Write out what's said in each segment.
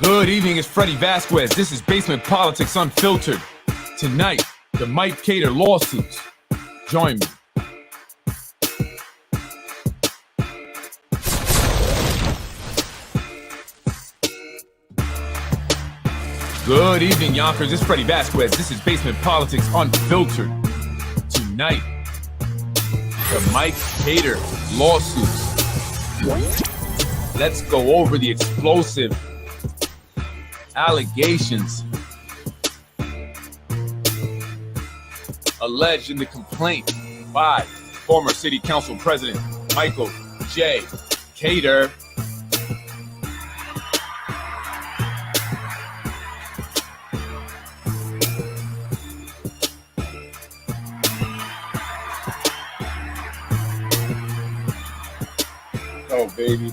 Good evening, it's Freddy Vazquez. This is Basement Politics Unfiltered. Tonight, the Mike Khader lawsuits. Join me. Good evening, Yonkers. It's Freddy Vazquez. This is Basement Politics Unfiltered. Tonight, the Mike Khader lawsuits. Let's go over the explosive allegations alleged in the complaint by former City Council President Michael J. Khader. Oh, baby.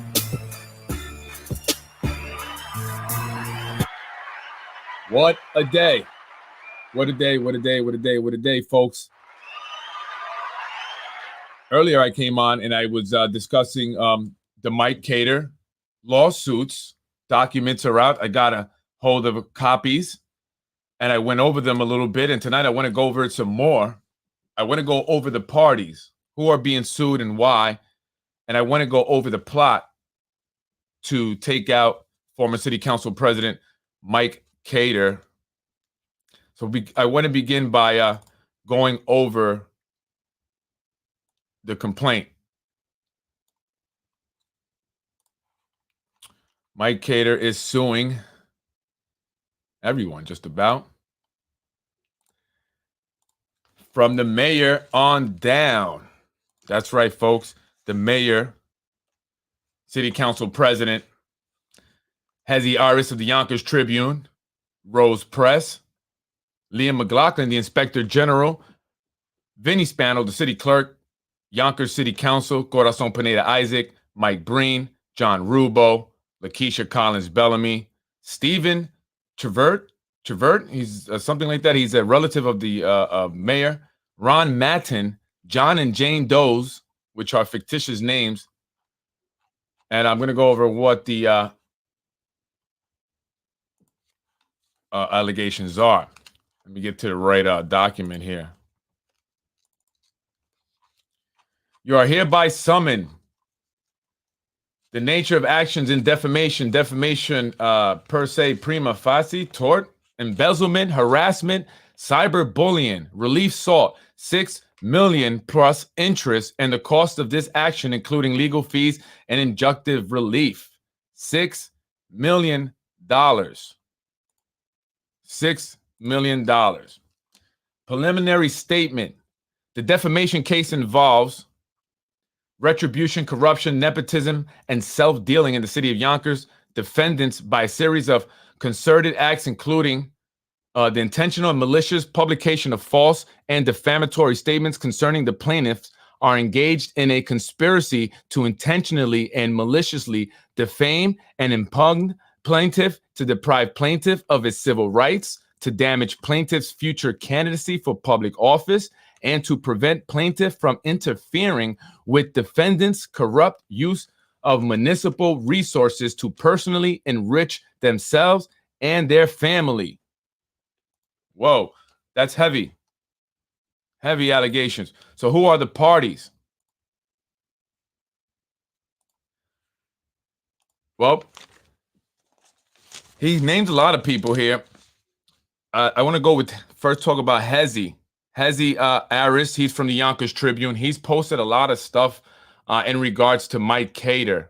What a day. What a day, what a day, what a day, what a day, folks. Earlier I came on and I was discussing the Mike Khader lawsuits. Documents are out. I got a hold of copies and I went over them a little bit. And tonight I want to go over it some more. I want to go over the parties, who are being sued and why. And I want to go over the plot to take out former City Council President Mike Khader. So I want to begin by going over the complaint. Mike Khader is suing everyone, just about. From the mayor on down. That's right, folks. The mayor, City Council President, Hezi Aris of the Yonkers Tribune, Rose Press, Liam McLaughlin, the Inspector General, Vinny Spano, the City Clerk, Yonkers City Council, Corazon Pineda Isaac, Mike Breen, John Rubo, Lakeisha Collins Bellamy, Stephen Trevert, he's something like that. He's a relative of the mayor, Ron Matten, John and Jane Doe's, which are fictitious names. And I'm going to go over what the allegations are. Let me get to the right document here. You are hereby summoned. The nature of actions in defamation, per se prima facie, tort, embezzlement, harassment, cyberbullying, relief sought, $6 million plus interest, and the cost of this action, including legal fees and injunctive relief. $6 million. $6 million. Preliminary statement. The defamation case involves retribution, corruption, nepotism, and self-dealing in the city of Yonkers. Defendants by a series of concerted acts, including the intentional and malicious publication of false and defamatory statements concerning the plaintiffs, are engaged in a conspiracy to intentionally and maliciously defame and impugn plaintiff, to deprive plaintiff of his civil rights, to damage plaintiff's future candidacy for public office, and to prevent plaintiff from interfering with defendants' corrupt use of municipal resources to personally enrich themselves and their family. Whoa, that's heavy. Heavy allegations. So who are the parties? Well, he named a lot of people here. I want to go with, first talk about Hezi Aris. He's from the Yonkers Tribune. He's posted a lot of stuff in regards to Mike Khader.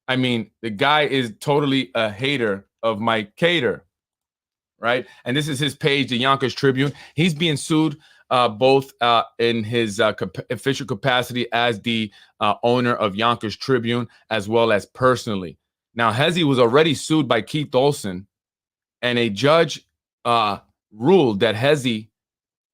I mean, the guy is totally a hater of Mike Khader, right? And this is his page, the Yonkers Tribune. He's being sued both in his official capacity as the owner of Yonkers Tribune, as well as personally. Now, Hezi was already sued by Keith Olson, and a judge ruled that Hezi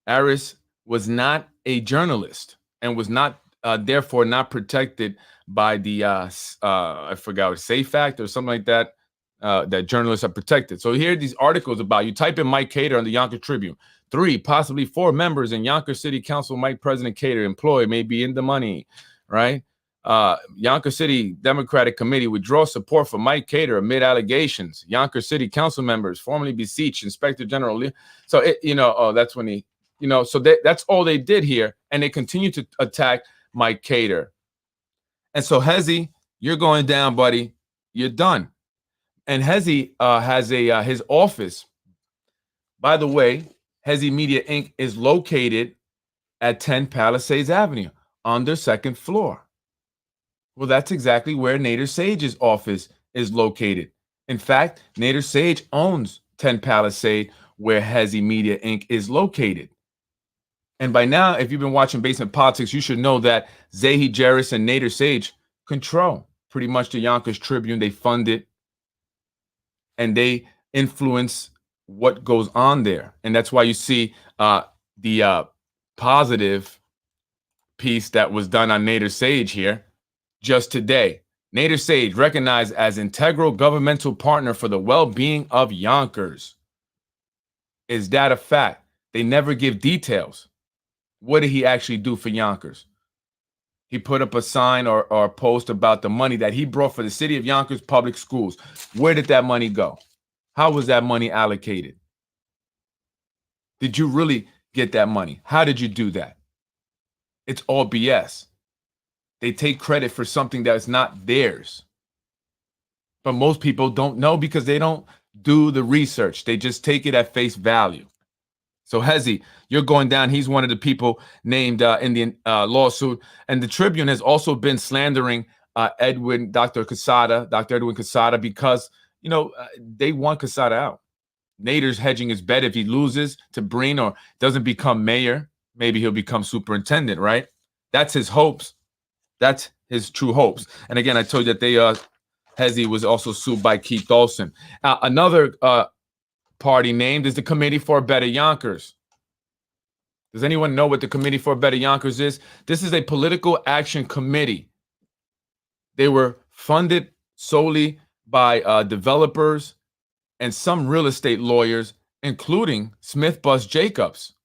Aris was not a journalist and was not therefore not protected by the I forgot, SAFE Act or something like that, that journalists are protected. So here are these articles about, you type in Mike Khader on the Yonkers Tribune. 3, possibly 4 members in Yonkers City Council Mike President Khader employed may be in the money, right? Yonkers City Democratic Committee withdraws support for Mike Khader amid allegations. Yonkers City Council members formally beseech Inspector General Lee. So, that's when he, so that's all they did here. And they continue to attack Mike Khader. And so, Hezi, you're going down, buddy. You're done. And Hezi has his office. By the way, Hezi Media Inc. is located at 10 Palisades Avenue on their second floor. Well, that's exactly where Nader Sage's office is located. In fact, Nader Sage owns 10 Palisade, where Hezi Media Inc. is located. And by now, if you've been watching Basement Politics, you should know that Zahi Jarris and Nader Sage control pretty much the Yonkers Tribune. They fund it, and they influence what goes on there. And that's why you see the positive piece that was done on Nader Sage here just today. Nader Sage recognized as integral governmental partner for the well-being of Yonkers. Is that a fact? They never give details. What did he actually do for Yonkers? He put up a sign or a post about the money that he brought for the city of Yonkers public schools. Where did that money go? How was that money allocated? Did you really get that money? How did you do that? It's all BS. They take credit for something that's not theirs. But most people don't know because they don't do the research. They just take it at face value. So Hezi, you're going down. He's one of the people named in the lawsuit. And the Tribune has also been slandering Dr. Edwin Quesada, because, they want Quesada out. Nader's hedging his bet. If he loses to Breen or doesn't become mayor, maybe he'll become superintendent, right? That's his hopes. That's his true hopes. And again, I told you that Hezi was also sued by Keith Olson. Another party named is the Committee for a Better Yonkers. Does anyone know what the Committee for a Better Yonkers is? This is a political action committee. They were funded solely by developers and some real estate lawyers, including Smith Bus Jacobs.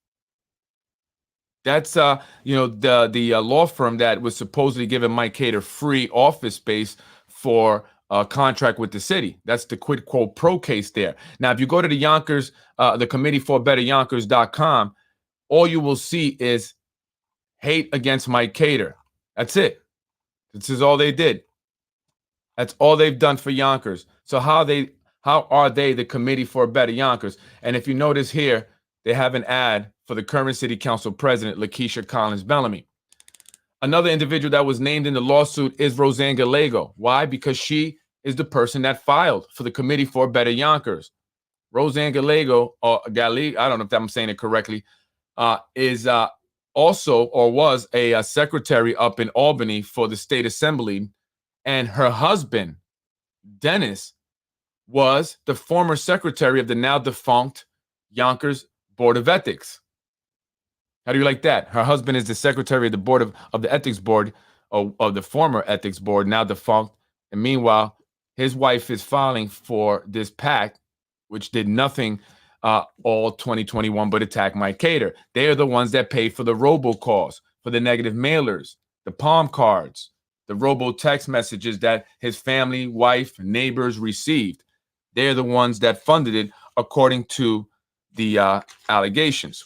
That's the law firm that was supposedly giving Mike Khader free office space for a contract with the city. That's the quid quo pro case there. Now, if you go to the Yonkers, the Committee for Better Yonkers.com, all you will see is hate against Mike Khader. That's it. This is all they did. That's all they've done for Yonkers. So how are they the Committee for Better Yonkers? And if you notice here, they have an ad for the current city council president, Lakeisha Collins Bellamy. Another individual that was named in the lawsuit is Roseanne Gallego. Why? Because she is the person that filed for the Committee for Better Yonkers. Roseanne Gallego, or Gallego, I don't know if I'm saying it correctly, is also or was a secretary up in Albany for the state assembly. And her husband, Dennis, was the former secretary of the now defunct Yonkers Board of Ethics. How do you like that? Her husband is the secretary of the board of the ethics board, of the former ethics board, now defunct. And meanwhile, his wife is filing for this PAC, which did nothing all 2021 but attack Mike Khader. They are the ones that pay for the robocalls, for the negative mailers, the palm cards, the robo text messages that his family, wife, neighbors received. They're the ones that funded it, according to the allegations.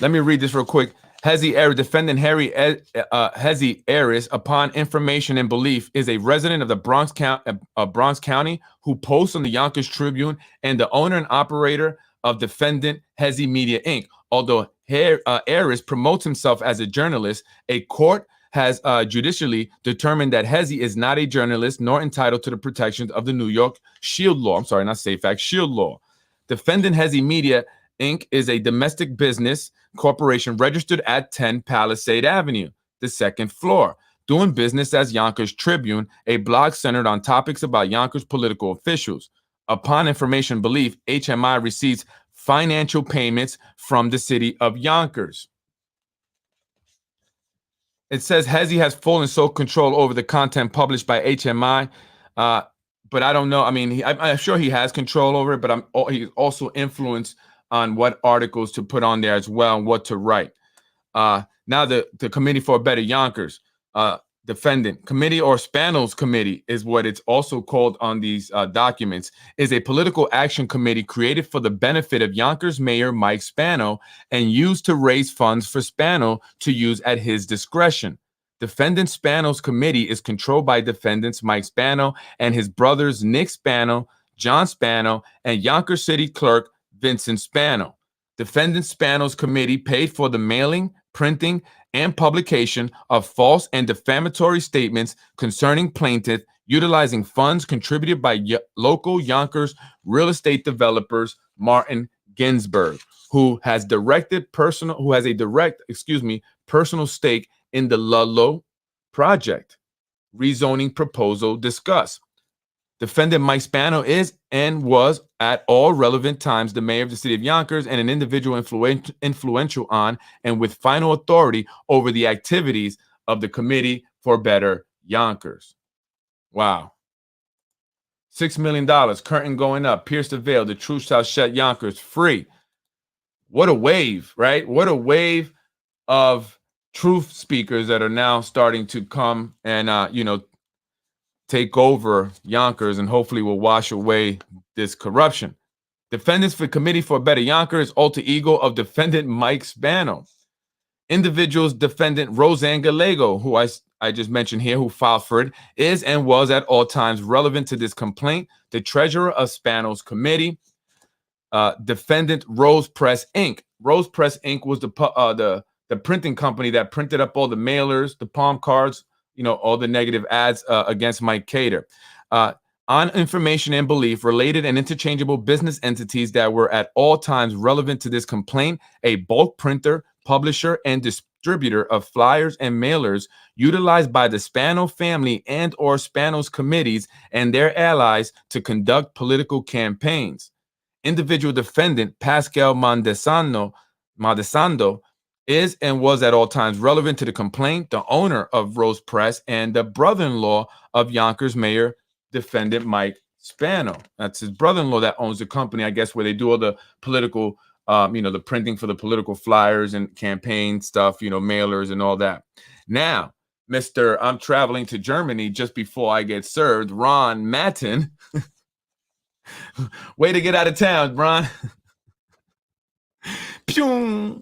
Let me read this real quick. Hezi Aris, defendant Hezi Aris, upon information and belief, is a resident of the Bronx County who posts on the Yonkers Tribune and the owner and operator of defendant Hezi Media Inc. Although Aris promotes himself as a journalist, a court has judicially determined that Hezi is not a journalist nor entitled to the protections of the New York Shield Law. I'm sorry, not Safe Act, Shield Law. Defendant Hezi Media Inc. is a domestic business corporation registered at 10 Palisade Avenue, the second floor, doing business as Yonkers Tribune, a blog centered on topics about Yonkers political officials. Upon information belief, HMI receives financial payments from the city of Yonkers. It says Hezi has full and sole control over the content published by HMI, but I don't know. I mean, I'm sure he has control over it, but he's also influenced on what articles to put on there as well and what to write. Now the Committee for a Better Yonkers. defendant committee, or Spanos committee is what it's also called on these documents, is a political action committee created for the benefit of Yonkers Mayor Mike Spano and used to raise funds for Spano to use at his discretion. Defendant Spano's committee is controlled by defendants Mike Spano and his brothers Nick Spano, John Spano, and Yonkers City Clerk Vincent Spano. Defendant Spano's committee paid for the mailing, printing, and publication of false and defamatory statements concerning plaintiff, utilizing funds contributed by local Yonkers real estate developers Martin Ginsberg, who has a direct personal stake in the Ludlow project rezoning proposal discussed. Defendant Mike Spano is and was at all relevant times the mayor of the city of Yonkers and an individual influential on and with final authority over the activities of the Committee for Better Yonkers. Wow. $6 million, curtain going up, pierce the veil, the truth shall set Yonkers free. What a wave, right? What a wave of truth speakers that are now starting to come and, take over Yonkers and hopefully will wash away this corruption. Defendants for Committee for Better Yonkers, alter ego of defendant Mike Spano. Individuals, defendant Roseanne Gallego, who I just mentioned here, who filed for it, is and was at all times relevant to this complaint. The treasurer of Spano's committee, defendant Rose Press Inc. Rose Press Inc. was the printing company that printed up all the mailers, the palm cards, all the negative ads against Mike Khader. On information and belief, related and interchangeable business entities that were at all times relevant to this complaint, a bulk printer, publisher, and distributor of flyers and mailers utilized by the Spano family and or Spano's committees and their allies to conduct political campaigns. Individual defendant Pascal Mondesando is and was at all times relevant to the complaint, the owner of Rose Press and the brother-in-law of Yonkers Mayor defendant Mike Spano. That's his brother-in-law that owns the company, I guess, where they do all the political, the printing for the political flyers and campaign stuff, mailers and all that. Now, Mr. I'm traveling to Germany just before I get served, Ron Matten. Way to get out of town, Ron. Pew!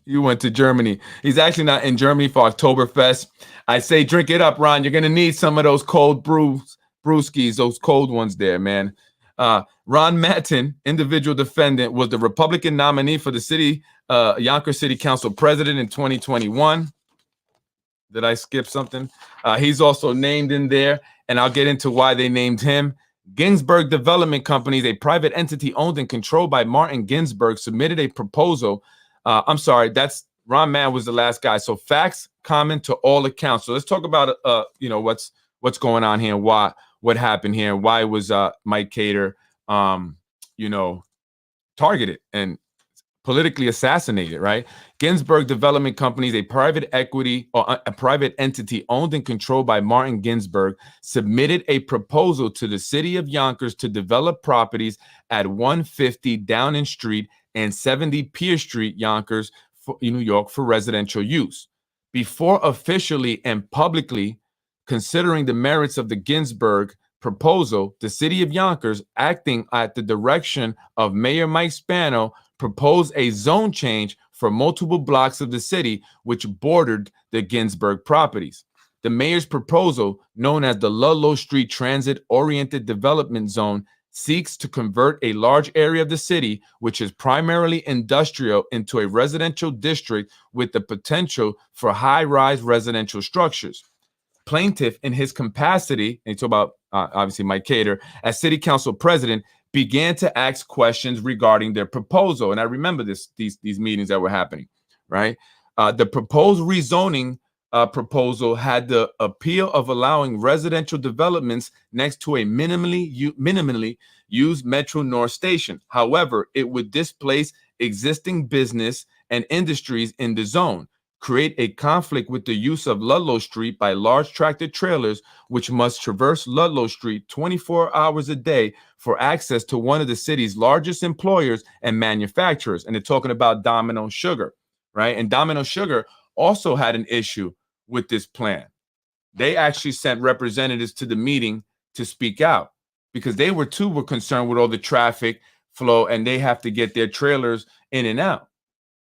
You went to Germany. He's actually not in Germany for Oktoberfest. I say drink it up, Ron. You're going to need some of those cold brewskis, those cold ones there, man. Ron Matten, individual defendant, was the Republican nominee for the city, Yonkers City Council president in 2021. Did I skip something? He's also named in there, and I'll get into why they named him. Ginsberg Development Company, a private entity owned and controlled by Martin Ginsberg, submitted a proposal. I'm sorry, that's Ron Mann was the last guy. So facts common to all accounts. So let's talk about what's going on here, what happened here, why was Mike Khader targeted and politically assassinated, right? Ginsberg Development Company, a private equity or a private entity owned and controlled by Martin Ginsberg, submitted a proposal to the city of Yonkers to develop properties at 150 Downing Street and 70 Pier Street, Yonkers, New York, for residential use. Before officially and publicly considering the merits of the Ginsberg proposal, the city of Yonkers, acting at the direction of Mayor Mike Spano, proposed a zone change for multiple blocks of the city which bordered the Ginsberg properties. The mayor's proposal, known as the Ludlow Street Transit Oriented Development Zone, seeks to convert a large area of the city, which is primarily industrial, into a residential district with the potential for high-rise residential structures. Plaintiff, in his capacity, and talk about obviously Mike Khader, as city council president, began to ask questions regarding their proposal. And I remember these meetings that were happening, right? The proposed rezoning proposal had the appeal of allowing residential developments next to a minimally used Metro North station. However, it would displace existing business and industries in the zone, create a conflict with the use of Ludlow Street by large tractor trailers, which must traverse Ludlow Street 24 hours a day for access to one of the city's largest employers and manufacturers. And they're talking about Domino Sugar, right? And Domino Sugar also had an issue with this plan, they actually sent representatives to the meeting to speak out because they were concerned with all the traffic flow and they have to get their trailers in and out.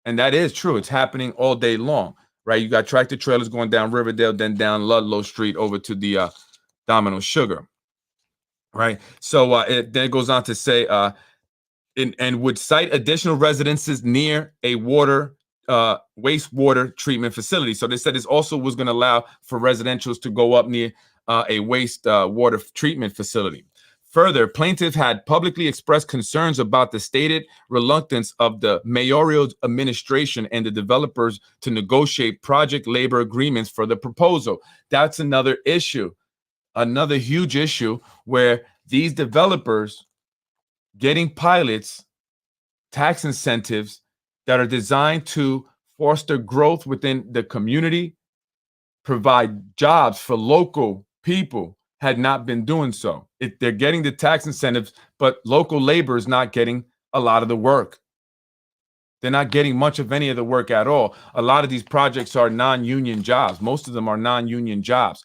And that is true. It's happening all day long, right? You got tractor trailers going down Riverdale, then down Ludlow Street over to the Domino Sugar, right? So it then goes on to say, and would cite additional residences near a wastewater treatment facility. So they said this also was going to allow for residentials to go up near a water treatment facility. Further, plaintiff had publicly expressed concerns about the stated reluctance of the mayoral administration and the developers to negotiate project labor agreements for the proposal. That's another issue, another huge issue where these developers getting pilots, tax incentives that are designed to foster growth within the community, provide jobs for local people, had not been doing so. They're getting the tax incentives, but local labor is not getting a lot of the work. They're not getting much of any of the work at all. A lot of these projects are non-union jobs. Most of them are non-union jobs,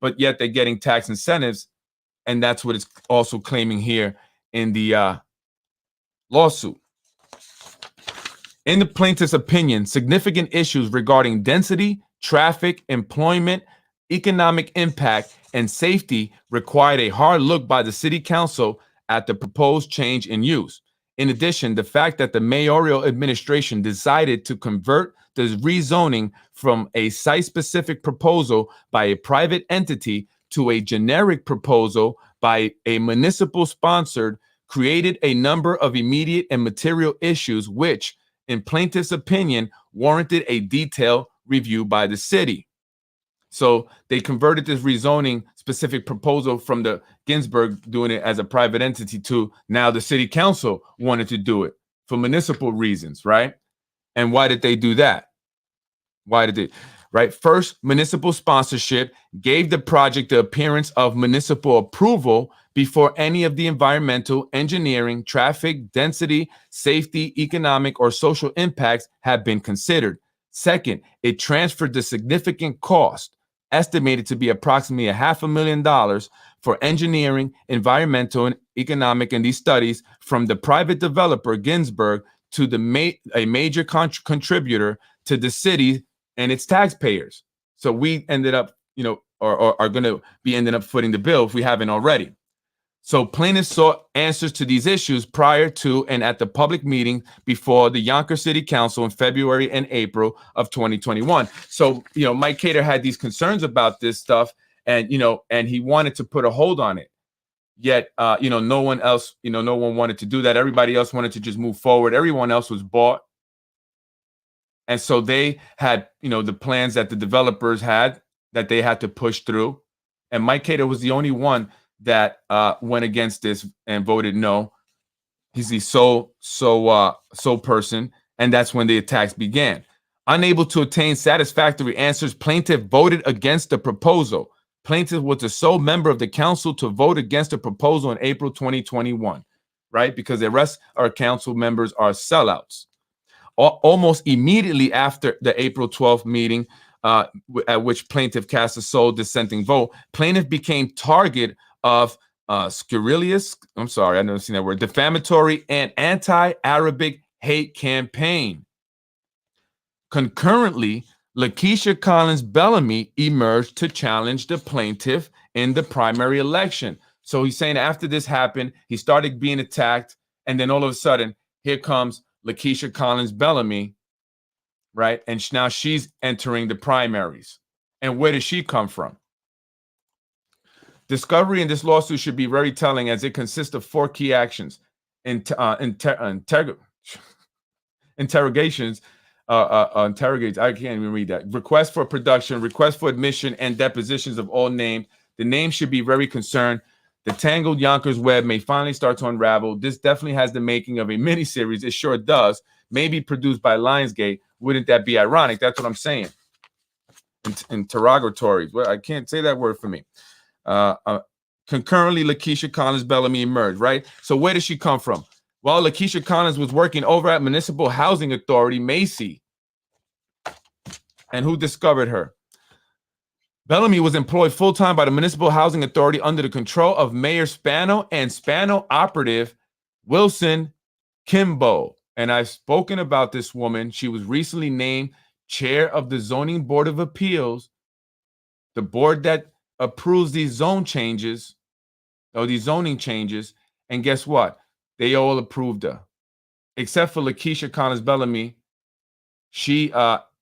but yet they're getting tax incentives, and that's what it's also claiming here in the lawsuit. In the plaintiff's opinion, significant issues regarding density, traffic, employment, economic impact, and safety required a hard look by the city council at the proposed change in use. In addition, the fact that the mayoral administration decided to convert the rezoning from a site-specific proposal by a private entity to a generic proposal by a municipal sponsored created a number of immediate and material issues which, in plaintiff's opinion, warranted a detailed review by the city. So they converted this rezoning specific proposal from the Ginsberg doing it as a private entity to now the city council wanted to do it for municipal reasons, right? And why did they do that? Why did they? Right? First, municipal sponsorship gave the project the appearance of municipal approval before any of the environmental, engineering, traffic, density, safety, economic, or social impacts had been considered. Second, it transferred the significant cost, estimated to be approximately $500,000 for engineering, environmental, and economic and these studies from the private developer Ginsberg to a major contributor to the city and its taxpayers. So we ended up, or are going to be ending up footing the bill if we haven't already. So plaintiffs sought answers to these issues prior to and at the public meeting before the Yonkers City Council in February and April of 2021. So, Mike Khader had these concerns about this stuff and he wanted to put a hold on it. Yet, no one else, no one wanted to do that. Everybody else wanted to just move forward. Everyone else was bought. And so they had, the plans that the developers had that they had to push through. And Mike Khader was the only one that went against this and voted no. He's the sole person, and that's when the attacks began. Unable to obtain satisfactory answers, plaintiff voted against the proposal. Plaintiff was the sole member of the council to vote against the proposal in April 2021, right? Because the rest of our council members are sellouts. Almost immediately after the April 12th meeting, at which plaintiff cast a sole dissenting vote, plaintiff became target of scurrilous, I never seen that word, defamatory and anti-Arabic hate campaign. Concurrently, Lakeisha Collins Bellamy emerged to challenge the plaintiff in the primary election. So he's saying after this happened, he started being attacked, and then all of a sudden, here comes Lakeisha Collins Bellamy, right? And now she's entering the primaries. And where does she come from? Discovery in this lawsuit should be very telling as it consists of 4 key actions. Interrogations. I can't even read that. Request for production, request for admission, and depositions of all named. The name should be very concerned. The tangled Yonkers web may finally start to unravel. This definitely has the making of a miniseries. It sure does. Maybe produced by Lionsgate. Wouldn't that be ironic? That's what I'm saying. Interrogatories. Well, I can't say that word for me. Concurrently, Lakeisha Collins Bellamy emerged, right? So where did she come from? Well, Lakeisha Collins was working over at Municipal Housing Authority, Macy. And who discovered her? Bellamy was employed full-time by the Municipal Housing Authority under the control of Mayor Spano and Spano operative Wilson Kimbo. And I've spoken about this woman. She was recently named chair of the Zoning Board of Appeals, the board that approves these zone changes, or these zoning changes. And guess what? They all approved her, except for Lakeisha Collins Bellamy. She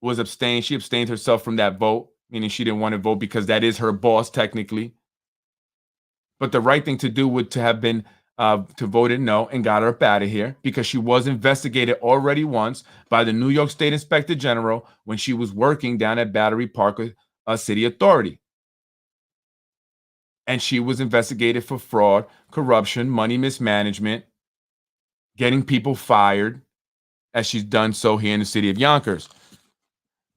was abstained. She abstained herself from that vote, meaning she didn't want to vote because that is her boss technically. But the right thing to do would to have been to vote in no and got her up out of here, because she was investigated already once by the New York State Inspector General when she was working down at Battery Park City Authority. And she was investigated for fraud, corruption, money mismanagement, getting people fired, as she's done so here in the city of Yonkers.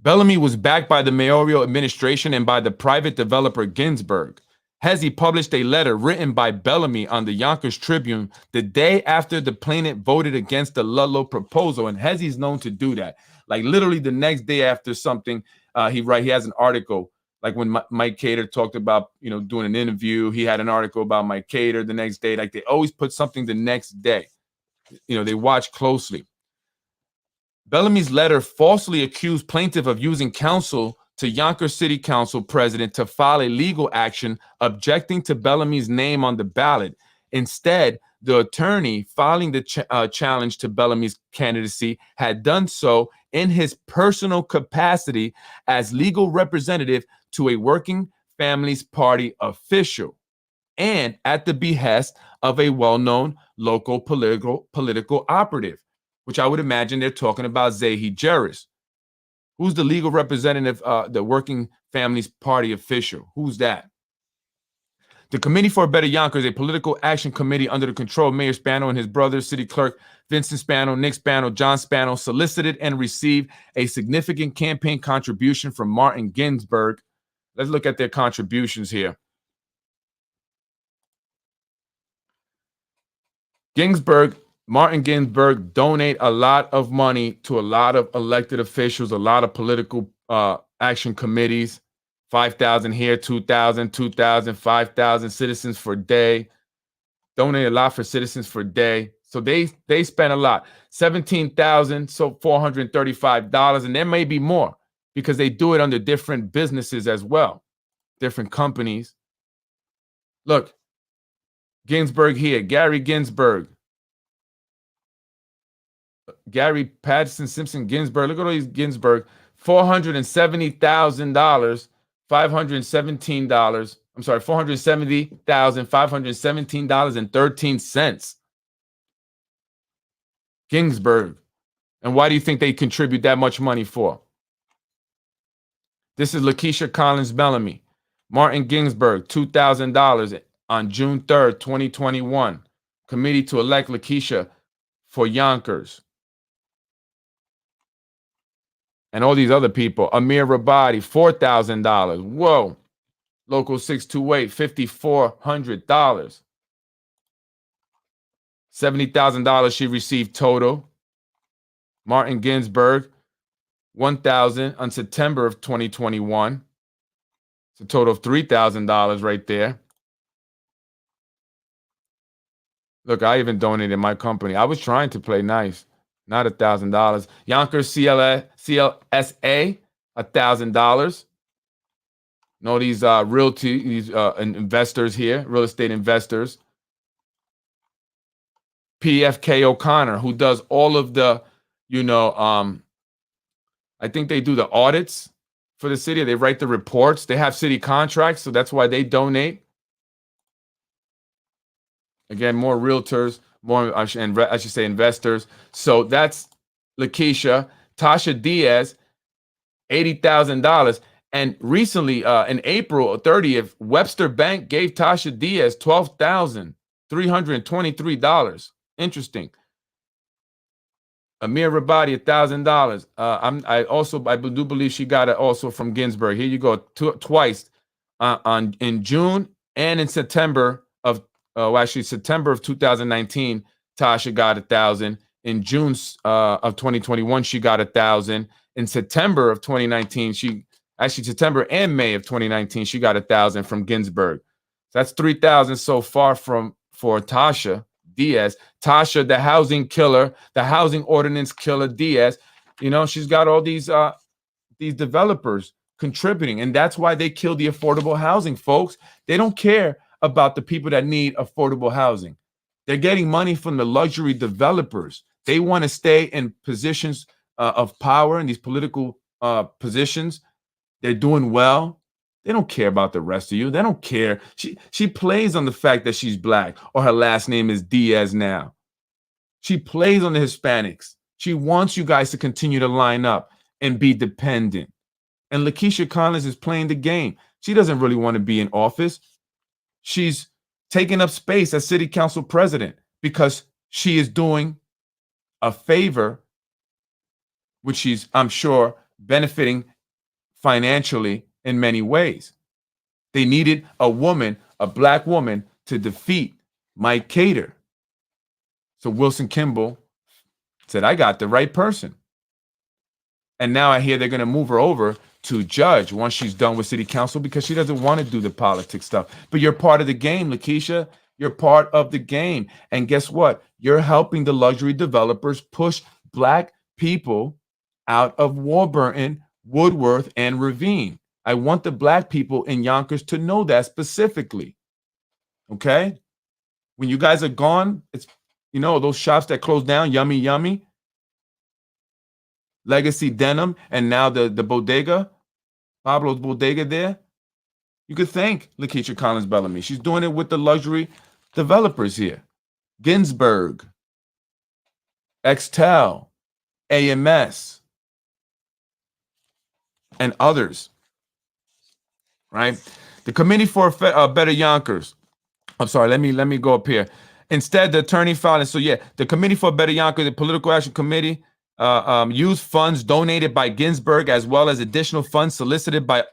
Bellamy was backed by the mayoral administration and by the private developer Ginsberg. Hezzy published a letter written by Bellamy on the Yonkers Tribune the day after the plaintiff voted against the Ludlow proposal. And Hezzy's known to do that. Like literally the next day after something, he has an article. Like when Mike Khader talked about, doing an interview, he had an article about Mike Khader the next day. Like they always put something the next day. They watch closely. Bellamy's letter falsely accused plaintiff of using counsel to Yonkers City Council president to file a legal action objecting to Bellamy's name on the ballot. Instead, the attorney filing the challenge to Bellamy's candidacy had done so in his personal capacity as legal representative to a Working Families Party official and at the behest of a well-known local political operative, which I would imagine they're talking about Zahi Jerris. Who's the legal representative, the Working Families Party official? Who's that? The Committee for a Better Yonkers, a political action committee under the control of Mayor Spano and his brothers, City Clerk Vincent Spano, Nick Spano, John Spano, solicited and received a significant campaign contribution from Martin Ginsberg. Let's look at their contributions here. Martin Ginsberg donate a lot of money to a lot of elected officials, a lot of political action committees. 5,000 here, 2,000, 2,000, 5,000 Citizens for Day. Donate a lot for Citizens for Day. So they spent a lot. $17,435, and there may be more because they do it under different businesses as well, different companies. Look, Ginsberg here, Gary Ginsberg. Gary Patterson Simpson Ginsberg. Look at all these Ginsberg. $470,517. I'm sorry, $470,517.13. Ginsberg. And why do you think they contribute that much money for? This is Lakeisha Collins Bellamy. Martin Ginsberg, $2,000 on June 3rd, 2021. Committee to elect Lakeisha for Yonkers. And all these other people. Amir Rabadi, $4,000. Whoa. Local 628, $5,400. $70,000 she received total. Martin Ginsberg, $1,000 on September of 2021. It's a total of $3,000 right there. Look, I even donated my company. I was trying to play nice. Not $1,000. Yonkers CLSA, $1,000. Know these these investors here, real estate investors. PFK O'Connor, who does all of the, I think they do the audits for the city. They write the reports. They have city contracts, so that's why they donate. Again, more realtors. More, I should say investors. So that's Lakeisha. Tasha Diaz, $80,000. And recently, in April 30th, Webster Bank gave Tasha Diaz $12,323. Interesting. Amir Rabadi, $1,000. I do believe she got it also from Ginsberg. Here you go, twice in June and in September of. September of 2019, Tasha got $1,000. In June of 2021, she got $1,000. In September of 2019, Actually, September and May of 2019, she got 1,000 from Ginsberg. So that's 3,000 so far for Tasha Diaz. Tasha, the housing killer, the housing ordinance killer, Diaz. You know, she's got all these developers contributing, and that's why they killed the affordable housing, folks. They don't care about the people that need affordable housing. They're getting money from the luxury developers. They want to stay in positions of power in these political positions. They're doing well. They don't care about the rest of you. They don't care. She plays on the fact that she's black or her last name is Diaz now. She plays on the Hispanics. She wants you guys to continue to line up and be dependent. And Lakeisha Collins is playing the game. She doesn't really want to be in office. She's taking up space as city council president because she is doing a favor, which she's, I'm sure, benefiting financially in many ways. They needed a woman, a black woman, to defeat Mike Khader. So Wilson Kimball said, I got the right person. And now I hear they're going to move her over to judge once she's done with city council because she doesn't want to do the politics stuff. But you're part of the game, Lakeisha. You're part of the game. And guess what? You're helping the luxury developers push black people out of Warburton, Woodworth, and Ravine. I want the black people in Yonkers to know that specifically. Okay? When you guys are gone, it's, you know, those shops that closed down, Yummy Yummy, Legacy Denim, and now the bodega, Pablo's bodega there. You could thank Lakeisha Collins Bellamy. She's doing it with the luxury developers here. Ginsberg, Extel, AMS, and others. Right? The Committee for Better Yonkers. I'm sorry, let me go up here. Instead, the attorney filed, and so yeah, the Committee for Better Yonkers, the Political Action Committee, used funds donated by Ginsberg as well as additional funds solicited by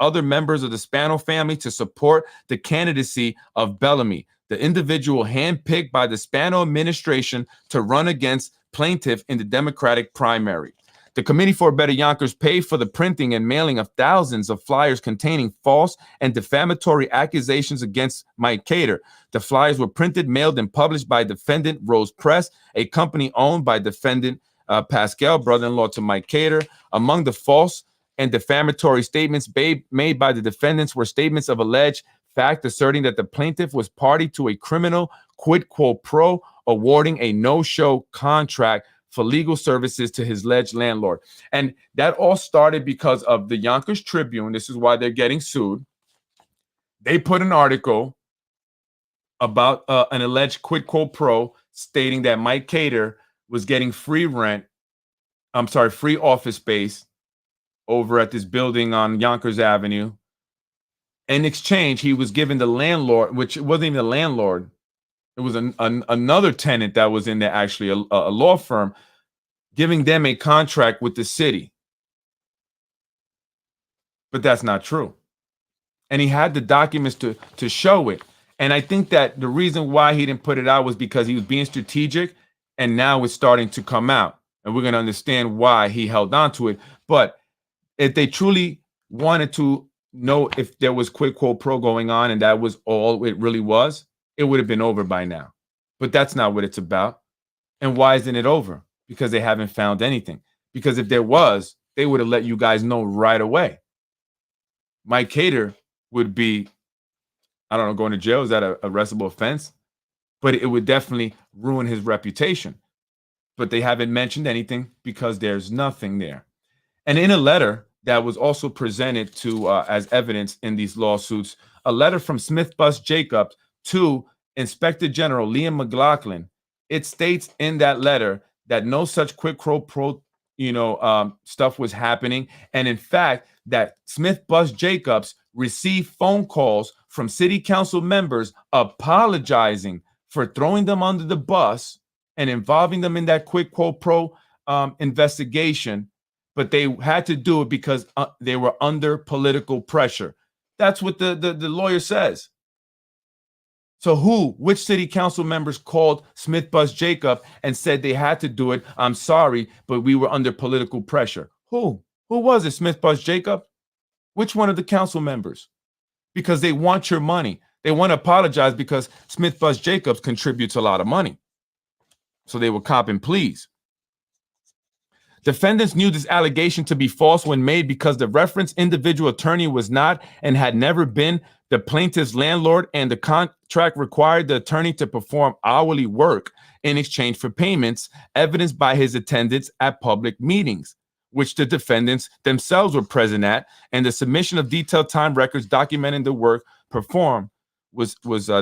other members of the Spano family to support the candidacy of Bellamy, the individual handpicked by the Spano administration to run against plaintiff in the Democratic primary. The Committee for Better Yonkers paid for the printing and mailing of thousands of flyers containing false and defamatory accusations against Mike Khader. The flyers were printed, mailed, and published by defendant Rose Press, a company owned by defendant Pascal, brother-in-law to Mike Khader. Among the false and defamatory statements made by the defendants were statements of alleged fact asserting that the plaintiff was party to a criminal quid quo pro, awarding a no-show contract for legal services to his alleged landlord. And that all started because of the Yonkers Tribune. This is why they're getting sued. They put an article about an alleged quid quo pro stating that Mike Khader was getting free office space over at this building on Yonkers Avenue. In exchange, he was given the landlord, which wasn't even the landlord. It was another tenant that was in there, actually, a law firm, giving them a contract with the city. But that's not true. And he had the documents to show it. And I think that the reason why he didn't put it out was because he was being strategic. And now it's starting to come out. And we're going to understand why he held on to it. But if they truly wanted to know if there was quid quo pro going on and that was all it really was, it would have been over by now. But that's not what it's about. And why isn't it over? Because they haven't found anything. Because if there was, they would have let you guys know right away. Mike Khader would be, I don't know, going to jail. Is that a arrestable offense? But it would definitely ruin his reputation. But they haven't mentioned anything because there's nothing there. And in a letter that was also presented to as evidence in these lawsuits, a letter from Smith Bus Jacobs to Inspector General Liam McLaughlin, it states in that letter that no such quid pro stuff was happening. And in fact, that Smith Bus Jacobs received phone calls from city council members apologizing for throwing them under the bus and involving them in that quid pro investigation, but they had to do it because they were under political pressure. That's what the lawyer says. So which city council members called Smith Bus Jacob and said they had to do it? I'm sorry, but we were under political pressure. Who was it, Smith Bus Jacob? Which one of the council members? Because they want your money. They want to apologize because Smith Bus Jacobs contributes a lot of money. So they will cop and please. Defendants knew this allegation to be false when made because the referenced individual attorney was not and had never been the plaintiff's landlord, and the contract required the attorney to perform hourly work in exchange for payments, evidenced by his attendance at public meetings, which the defendants themselves were present at, and the submission of detailed time records documenting the work performed was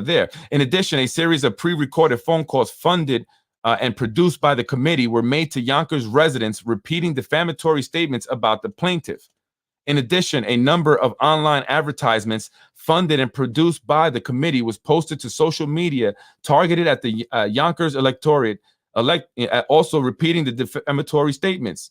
there. In addition, a series of pre-recorded phone calls funded and produced by the committee were made to Yonkers residents repeating defamatory statements about the plaintiff. In addition, a number of online advertisements funded and produced by the committee was posted to social media targeted at the Yonkers electorate, also repeating the defamatory statements.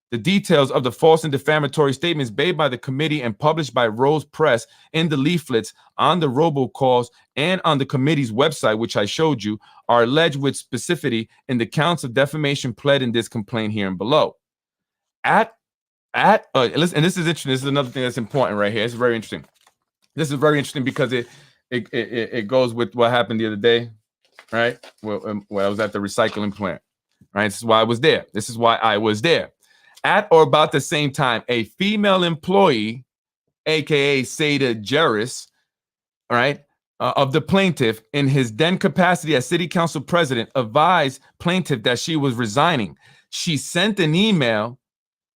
The details of the false and defamatory statements made by the committee and published by Rose Press in the leaflets, on the robocalls, and on the committee's website, which I showed you, are alleged with specificity in the counts of defamation pled in this complaint here and below. Listen, and this is interesting. This is another thing that's important right here. It's very interesting. This is very interesting because it goes with what happened the other day, right? Well, I was at the recycling plant, right? This is why I was there. This is why I was there. At or about the same time, a female employee, aka Seda Jerris, all right, of the plaintiff, in his then capacity as city council president, advised plaintiff that she was resigning. She sent an email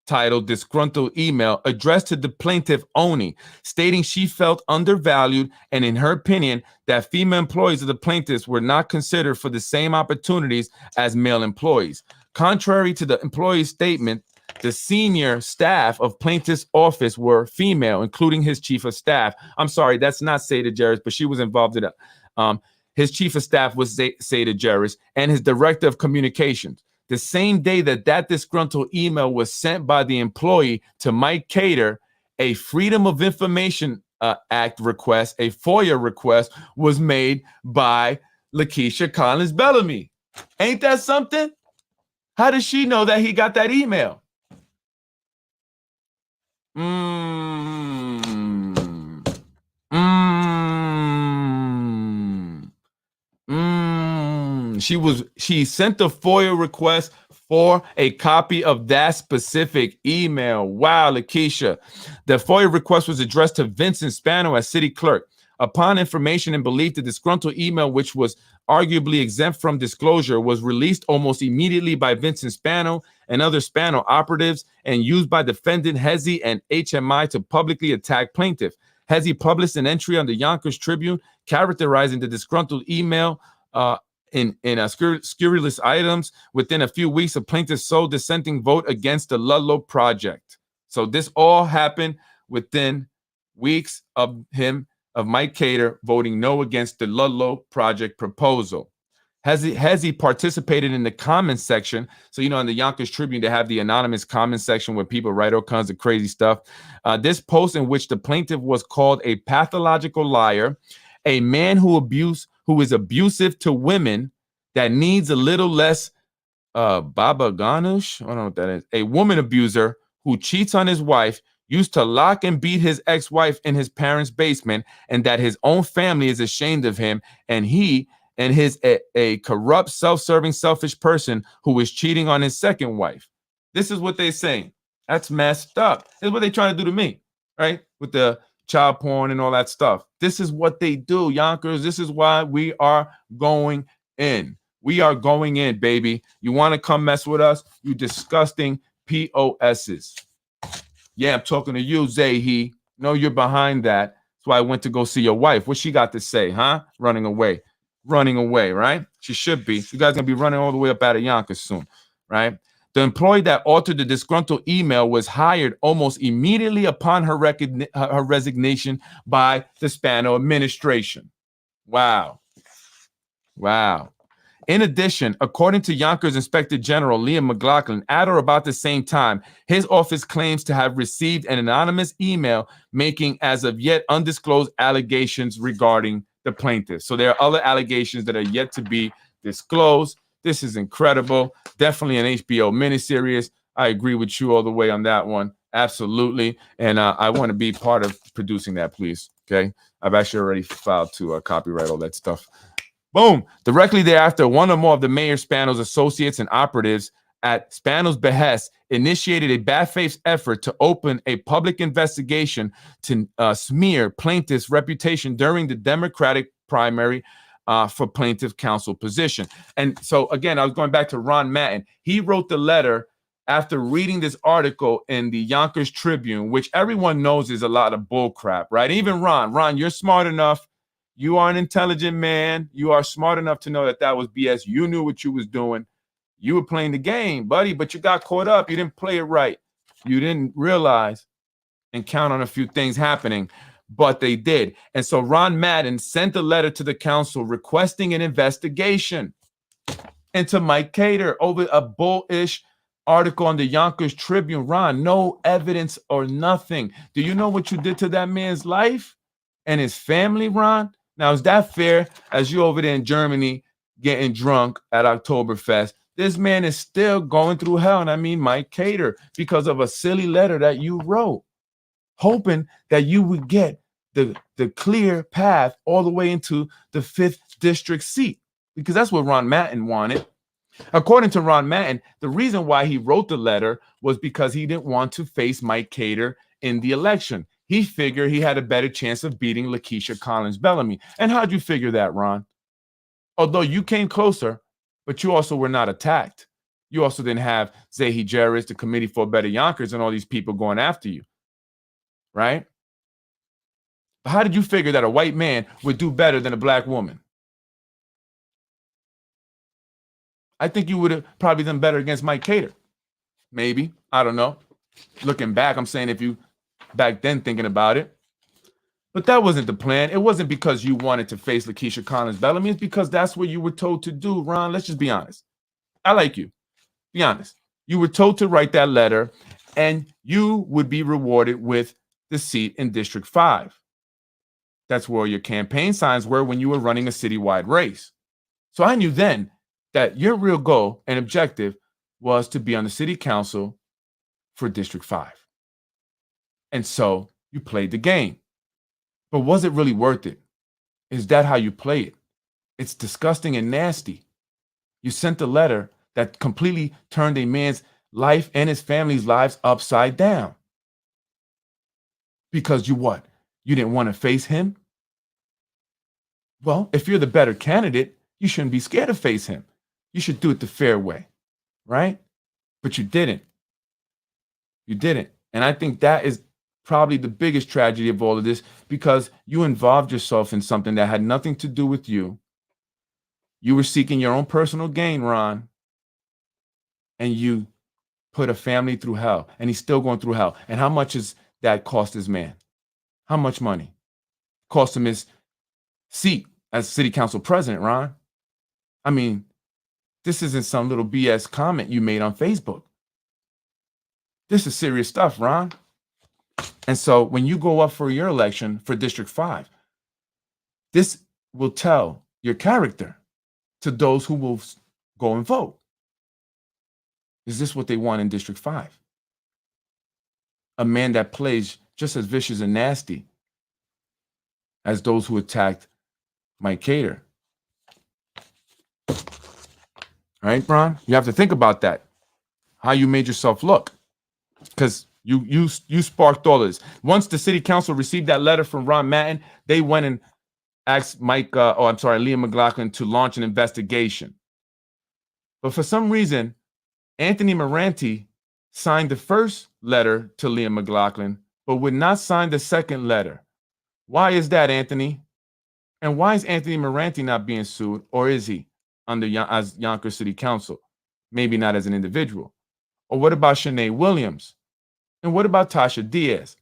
titled "Disgruntled Email" addressed to the plaintiff only, stating she felt undervalued and, in her opinion, that female employees of the plaintiffs were not considered for the same opportunities as male employees. Contrary to the employee's statement, the senior staff of plaintiff's office were female, including his chief of staff. I'm sorry, that's not Seda Jerris, but she was involved in it. His chief of staff was Seda Jerris, and his director of communications. The same day that disgruntled email was sent by the employee to Mike Khader, a Freedom of Information Act request, a FOIA request, was made by Lakeisha Collins Bellamy. Ain't that something? How does she know that he got that email? She sent the FOIA request for a copy of that specific email. Wow, Lakeisha. The FOIA request was addressed to Vincent Spano as city clerk. Upon information and belief, the disgruntled email, which was arguably exempt from disclosure, was released almost immediately by Vincent Spano and other Spano operatives and used by defendant Hezi and HMI to publicly attack plaintiff. Hezi published an entry on the Yonkers Tribune characterizing the disgruntled email in scurrilous items. Within a few weeks, a plaintiff's sole dissenting vote against the Ludlow project. So this all happened within weeks of Mike Khader voting no against the Ludlow project proposal. Hezi participated in the comments section. So, in the Yonkers Tribune, they have the anonymous comment section where people write all kinds of crazy stuff. This post, in which the plaintiff was called a pathological liar, a man who is abusive to women, that needs a little less baba ganush. I don't know what that is. A woman abuser who cheats on his wife, used to lock and beat his ex-wife in his parents' basement, and that his own family is ashamed of him, and he and his a corrupt, self-serving, selfish person who is cheating on his second wife. This is what they're saying. That's messed up. This is what they're trying to do to me, right? With the child porn and all that stuff. This is what they do, Yonkers. This is why we are going in. We are going in, baby. You want to come mess with us? You disgusting POSs. Yeah, I'm talking to you, Zahi. No, you're behind that. That's why I went to go see your wife. What she got to say, huh? Running away, right? She should be. You guys going to be running all the way up out of Yonkers soon, right? The employee that altered the disgruntled email was hired almost immediately upon her resignation by the Spano administration. Wow. In addition, according to Yonkers Inspector General Liam McLaughlin, at or about the same time, his office claims to have received an anonymous email making as of yet undisclosed allegations regarding the plaintiff. So there are other allegations that are yet to be disclosed. This is incredible. Definitely an HBO miniseries. I agree with you all the way on that one. Absolutely. And I want to be part of producing that, please. Okay. I've actually already filed to copyright all that stuff. Boom. Directly thereafter, one or more of the Mayor Spano's associates and operatives at Spano's behest initiated a bad-faith effort to open a public investigation to smear plaintiff's reputation during the Democratic primary for plaintiff counsel position. And so, again, I was going back to Ron Mattin. He wrote the letter after reading this article in the Yonkers Tribune, which everyone knows is a lot of bull crap, right? Even Ron, you're smart enough. You are an intelligent man. You are smart enough to know that that was BS. You knew what you was doing. You were playing the game, buddy, but you got caught up. You didn't play it right. You didn't realize and count on a few things happening, but they did. And so Ron Mattin sent a letter to the council requesting an investigation into Mike Khader over a bullish article on the Yonkers Tribune. Ron, no evidence or nothing. Do you know what you did to that man's life and his family, Ron? Now, is that fair as you over there in Germany getting drunk at Oktoberfest? This man is still going through hell, and I mean Mike Khader, because of a silly letter that you wrote, hoping that you would get the clear path all the way into the 5th district seat, because that's what Ron Mattin wanted. According to Ron Mattin, the reason why he wrote the letter was because he didn't want to face Mike Khader in the election. He figured he had a better chance of beating Lakeisha Collins Bellamy. And how'd you figure that, Ron? Although you came closer, but you also were not attacked. You also didn't have Zahi Jarris, the Committee for Better Yonkers, and all these people going after you, right? But how did you figure that a white man would do better than a black woman? I think you would have probably done better against Mike Khader. Maybe. I don't know. Looking back, I'm saying if you back then thinking about it. But that wasn't the plan. It wasn't because you wanted to face Lakeisha Collins Bellamy. It's because that's what you were told to do, Ron. Let's just be honest. I like you. Be honest. You were told to write that letter, and you would be rewarded with the seat in District 5. That's where your campaign signs were when you were running a citywide race. So I knew then that your real goal and objective was to be on the city council for District 5. And so you played the game. But was it really worth it? Is that how you play it? It's disgusting and nasty. You sent a letter that completely turned a man's life and his family's lives upside down. Because you what? You didn't want to face him? Well, if you're the better candidate, you shouldn't be scared to face him. You should do it the fair way, right? But you didn't. You didn't. And I think that is probably the biggest tragedy of all of this, because you involved yourself in something that had nothing to do with you. You were seeking your own personal gain, Ron, and you put a family through hell, and he's still going through hell. And how much is that cost this man? How much money? Cost him his seat as city council president, Ron. I mean, this isn't some little BS comment you made on Facebook. This is serious stuff, Ron. And so when you go up for your election for District 5, this will tell your character to those who will go and vote. Is this what they want in District 5? A man that plays just as vicious and nasty as those who attacked Mike Khader. All right, Bron? You have to think about that, how you made yourself look, because you sparked all this. Once the city council received that letter from Ron Mattin, they went and asked Liam McLaughlin to launch an investigation. But for some reason, Anthony Moranti signed the first letter to Liam McLaughlin, but would not sign the second letter. Why is that, Anthony? And why is Anthony Moranti not being sued, or is he as Yonkers City Council? Maybe not as an individual. Or what about Shanae Williams? And what about Tasha Diaz?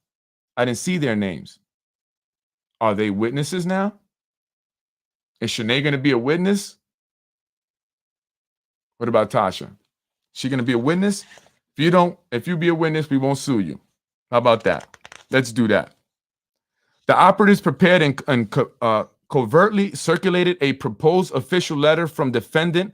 I didn't see their names. Are they witnesses now? Is Shanae going to be a witness? What about Tasha? She going to be a witness? If you be a witness, we won't sue you. How about that? Let's do that. The operatives prepared and covertly circulated a proposed official letter from defendant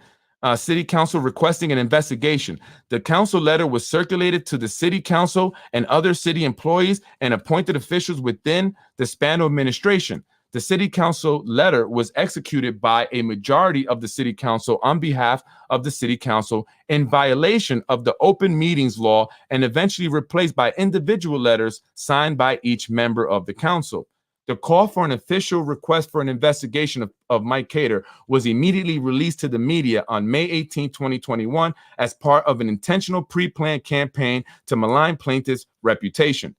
City Council requesting an investigation. The council letter was circulated to the City Council and other city employees and appointed officials within the Spano administration. The City Council letter was executed by a majority of the City Council on behalf of the City Council in violation of the Open Meetings Law and eventually replaced by individual letters signed by each member of the council. The call for an official request for an investigation of Mike Khader was immediately released to the media on May 18, 2021, as part of an intentional pre-planned campaign to malign plaintiff's reputation.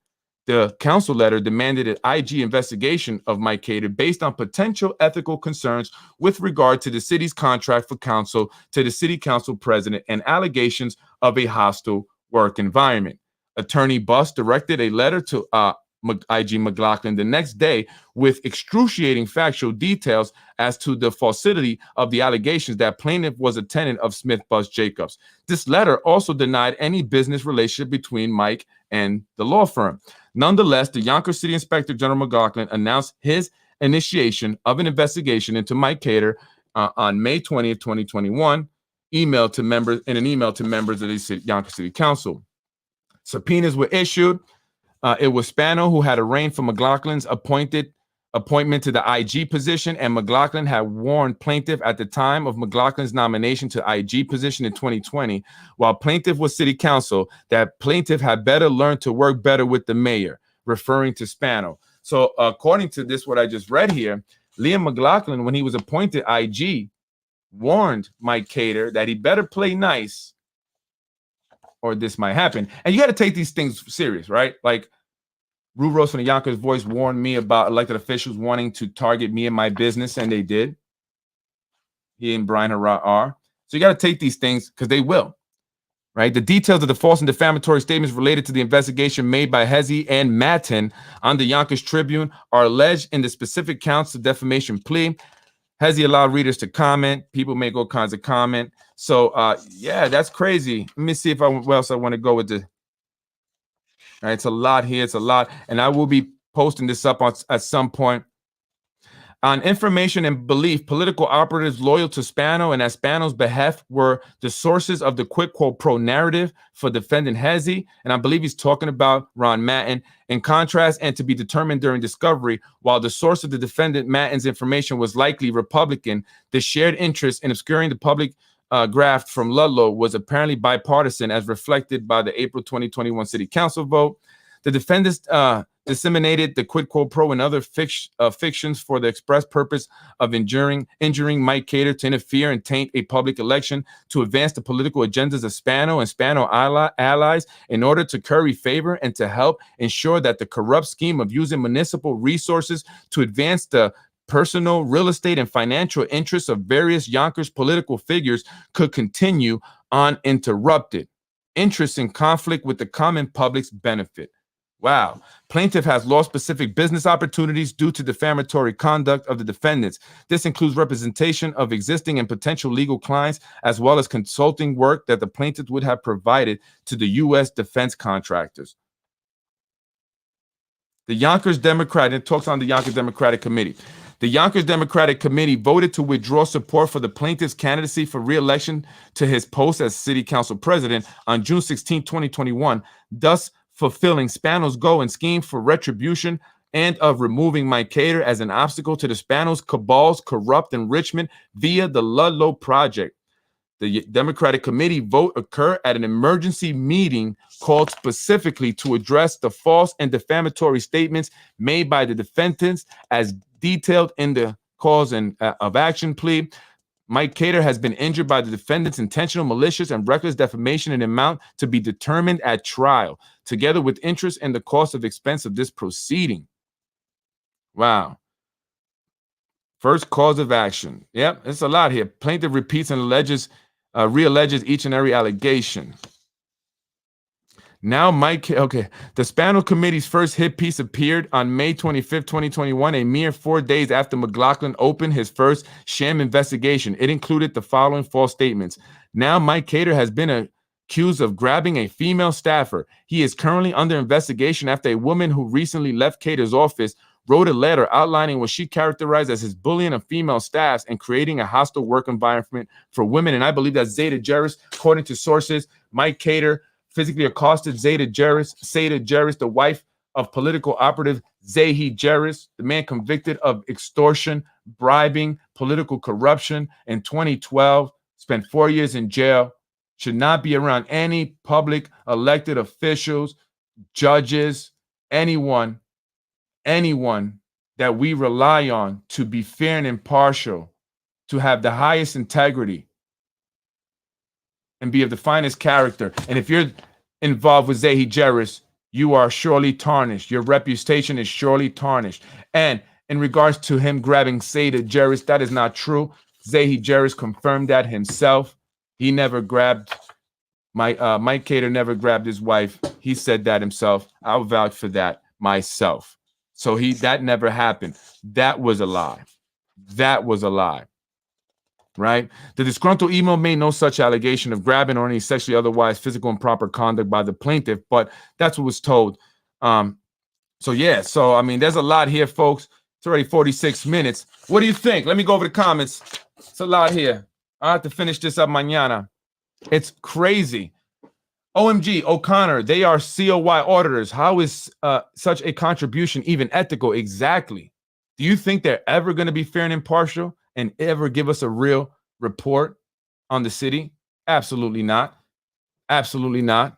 The council letter demanded an IG investigation of Mike Khader based on potential ethical concerns with regard to the city's contract for counsel to the city council president and allegations of a hostile work environment. Attorney Buss directed a letter to IG McLaughlin the next day with excruciating factual details as to the falsity of the allegations that plaintiff was a tenant of Smith Buss Jacobs. This letter also denied any business relationship between Mike and the law firm. Nonetheless, the Yonkers City Inspector General McLaughlin announced his initiation of an investigation into Mike Khader on May 20th, 2021, in an email to members of the Yonkers City Council. Subpoenas were issued. It was Spano who had arranged for McLaughlin's appointment to the IG position, and McLaughlin had warned plaintiff at the time of McLaughlin's nomination to IG position in 2020, while plaintiff was city council, that plaintiff had better learn to work better with the mayor, referring to Spano. So according to this, what I just read here, Liam McLaughlin, when he was appointed IG, warned Mike Khader that he better play nice or this might happen. And you got to take these things serious, right? Like Rue Rose from the Yonkers Voice warned me about elected officials wanting to target me and my business, and they did. He and Brian Harrat are. So you got to take these things because they will, right? The details of the false and defamatory statements related to the investigation made by Hezi and Matin on the Yonkers Tribune are alleged in the specific counts of defamation plea. Hezi allowed readers to comment. People make all kinds of comment. So, yeah, that's crazy. Let me see if where else I want to go with this. All right, it's a lot here. It's a lot. And I will be posting this up at some point. On information and belief, political operatives loyal to Spano and at Spano's behest were the sources of the quid quo pro narrative for defendant Hezi, and I believe he's talking about Ron Matin. In contrast, and to be determined during discovery, while the source of the defendant Matin's information was likely Republican, the shared interest in obscuring the public graft from Ludlow was apparently bipartisan, as reflected by the April 2021 City Council vote. The defendants disseminated the quid quo pro and other fictions for the express purpose of injuring Mike Khader to interfere and taint a public election to advance the political agendas of Spano and Spano allies in order to curry favor and to help ensure that the corrupt scheme of using municipal resources to advance the personal, real estate, and financial interests of various Yonkers political figures could continue uninterrupted. Interests in conflict with the common public's benefit. Wow. Plaintiff has lost specific business opportunities due to defamatory conduct of the defendants. This includes representation of existing and potential legal clients, as well as consulting work that the plaintiff would have provided to the U.S. defense contractors. The Yonkers Democratic, it talks on the Yonkers Democratic Committee. The Yonkers Democratic Committee voted to withdraw support for the plaintiff's candidacy for re-election to his post as City Council President on June 16, 2021, thus fulfilling Spano's goal and scheme for retribution and of removing Mike Khader as an obstacle to the Spano's cabal's corrupt enrichment via the Ludlow Project. The Democratic Committee vote occurred at an emergency meeting called specifically to address the false and defamatory statements made by the defendants as detailed in the cause of action plea. Mike Khader has been injured by the defendant's intentional, malicious, and reckless defamation in an amount to be determined at trial, together with interest and the cost of expense of this proceeding. Wow. First cause of action. Yep, it's a lot here. Plaintiff repeats and realleges each and every allegation. Now, the Spano Committee's first hit piece appeared on May 25th, 2021, a mere 4 days after McLaughlin opened his first sham investigation. It included the following false statements. Now, Mike Khader has been accused of grabbing a female staffer. He is currently under investigation after a woman who recently left Khader's office wrote a letter outlining what she characterized as his bullying of female staffs and creating a hostile work environment for women. And I believe that Zeta Jerris, according to sources, Mike Khader physically accosted Zeta Jerris, the wife of political operative Zahi Jerris, the man convicted of extortion, bribing, political corruption in 2012, spent 4 years in jail, should not be around any public elected officials, judges, anyone that we rely on to be fair and impartial, to have the highest integrity and be of the finest character. And if you're involved with Zahi Jerris, you are surely tarnished. Your reputation is surely tarnished. And in regards to him grabbing Zeta Jerris, that is not true. Zahi Jerris confirmed that himself. He never grabbed Mike Khader never grabbed his wife. He said that himself. I'll vouch for that myself. So that never happened. That was a lie. That was a lie. Right? The disgruntled email made no such allegation of grabbing or any sexually otherwise physical improper conduct by the plaintiff, but that's what was told. So yeah, so I mean, there's a lot here, folks. It's already 46 minutes. What do you think? Let me go over the comments. It's a lot here. I have to finish this up mañana. It's crazy. OMG, O'Connor, they are COY auditors. How is such a contribution even ethical? Exactly. Do you think they're ever going to be fair and impartial and ever give us a real report on the city? Absolutely not. Absolutely not.